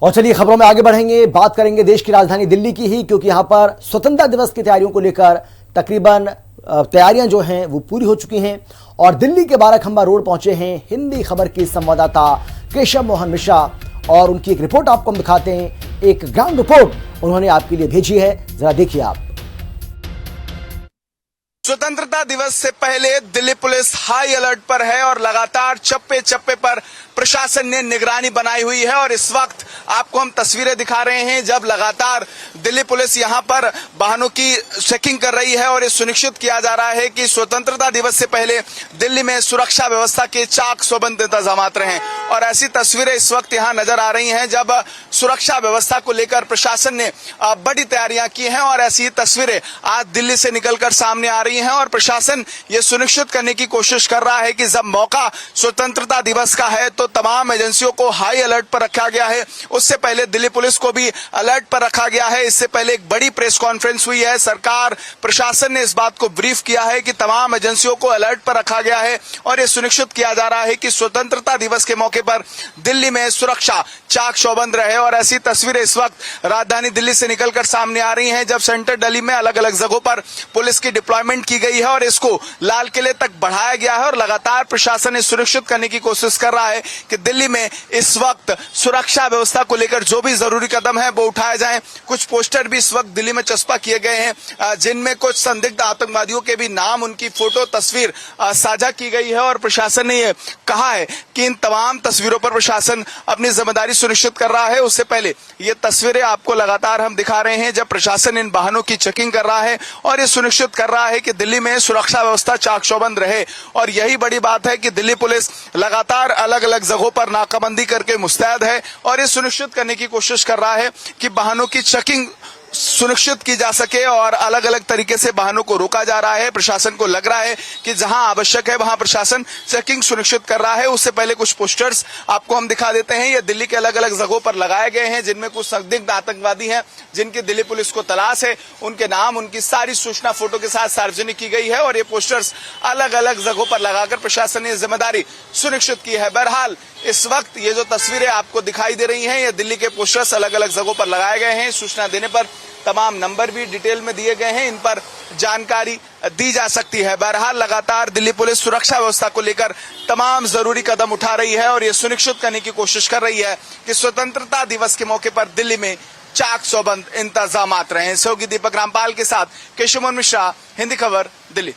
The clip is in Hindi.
और चलिए खबरों में आगे बढ़ेंगे, बात करेंगे देश की राजधानी दिल्ली की ही, क्योंकि यहां पर स्वतंत्रता दिवस की तैयारियों को लेकर तकरीबन तैयारियां जो हैं वो पूरी हो चुकी हैं और दिल्ली के बाराखंबा रोड पहुंचे हैं हिंदी खबर के संवाददाता केशव मोहन मिश्रा और उनकी एक रिपोर्ट आपको हम दिखाते हैं। एक ग्राउंड रिपोर्ट उन्होंने आपके लिए भेजी है, जरा देखिए आप। स्वतंत्रता दिवस से पहले दिल्ली पुलिस हाई अलर्ट पर है और लगातार चप्पे चप्पे पर प्रशासन ने निगरानी बनाई हुई है और इस वक्त आपको हम तस्वीरें दिखा रहे हैं जब लगातार दिल्ली पुलिस यहां पर वाहनों की चेकिंग कर रही है और ये सुनिश्चित किया जा रहा है कि स्वतंत्रता दिवस से पहले दिल्ली में सुरक्षा व्यवस्था के चाक चौबंद इंतजाम रहें। और ऐसी तस्वीरें इस वक्त यहां नजर आ रही हैं जब सुरक्षा व्यवस्था को लेकर प्रशासन ने बड़ी तैयारियां की हैं और ऐसी तस्वीरें आज दिल्ली से निकलकर सामने आ रही हैं और प्रशासन ये सुनिश्चित करने की कोशिश कर रहा है कि जब मौका स्वतंत्रता दिवस का है तो तमाम एजेंसियों को हाई अलर्ट पर रखा गया है। उससे पहले दिल्ली पुलिस को भी अलर्ट पर रखा गया है। इससे पहले एक बड़ी प्रेस कॉन्फ्रेंस हुई है, सरकार प्रशासन ने इस बात को ब्रीफ किया है कि तमाम एजेंसियों को अलर्ट पर रखा गया है और यह सुनिश्चित किया जा रहा है कि स्वतंत्रता दिवस के मौके पर दिल्ली में सुरक्षा चाक चौबंद रहे। और ऐसी तस्वीरें इस वक्त राजधानी दिल्ली से निकलकर सामने आ रही हैं जब सेंट्रल दिल्ली में अलग अलग जगहों पर पुलिस की डिप्लॉयमेंट की गई है और इसको लाल किले तक बढ़ाया गया है और लगातार प्रशासन सुनिश्चित करने की कोशिश कर रहा है कि दिल्ली में इस वक्त सुरक्षा व्यवस्था को लेकर जो भी जरूरी कदम है वो उठाए जाएं। कुछ पोस्टर भी इस वक्त दिल्ली में चस्पा किए गए हैं जिनमें कुछ संदिग्ध आतंकवादियों के भी नाम, उनकी फोटो तस्वीर साझा की गई है और प्रशासन ने यह कहा है कि इन तमाम तस्वीरों पर प्रशासन अपनी जिम्मेदारी सुनिश्चित कर रहा है। उससे पहले ये तस्वीरें आपको लगातार हम दिखा रहे हैं जब प्रशासन इन वाहनों की चेकिंग कर रहा है और ये सुनिश्चित कर रहा है कि दिल्ली में सुरक्षा व्यवस्था चाक चौबंद रहे। और यही बड़ी बात है कि दिल्ली पुलिस लगातार अलग अलग जगहों पर नाकाबंदी करके मुस्तैद है और ये सुनिश्चित करने की कोशिश कर रहा है कि वाहनों की चेकिंग सुनिश्चित की जा सके और अलग अलग तरीके से वाहनों को रोका जा रहा है। प्रशासन को लग रहा है कि जहां आवश्यक है वहां प्रशासन चेकिंग सुनिश्चित कर रहा है। उससे पहले कुछ पोस्टर्स आपको हम दिखा देते हैं। ये दिल्ली के अलग अलग जगहों पर लगाए गए हैं जिनमें कुछ संदिग्ध आतंकवादी हैं जिनकी दिल्ली पुलिस को तलाश है। उनके नाम, उनकी सारी सूचना फोटो के साथ सार्वजनिक की गई है और ये पोस्टर्स अलग अलग जगहों पर लगाकर प्रशासन ने जिम्मेदारी सुनिश्चित की है। बहरहाल इस वक्त ये जो तस्वीरें आपको दिखाई दे रही हैं ये दिल्ली के पोस्टर्स अलग अलग जगहों पर लगाए गए हैं। सूचना देने पर तमाम नंबर भी डिटेल में दिए गए हैं, इन पर जानकारी दी जा सकती है। बहरहाल लगातार दिल्ली पुलिस सुरक्षा व्यवस्था को लेकर तमाम जरूरी कदम उठा रही है और ये सुनिश्चित करने की कोशिश कर रही है कि स्वतंत्रता दिवस के मौके पर दिल्ली में चाक चौबंद इंतजाम रहे। सहयोगी दीपक रामपाल के साथ केशव मोहन मिश्रा, हिंदी खबर, दिल्ली।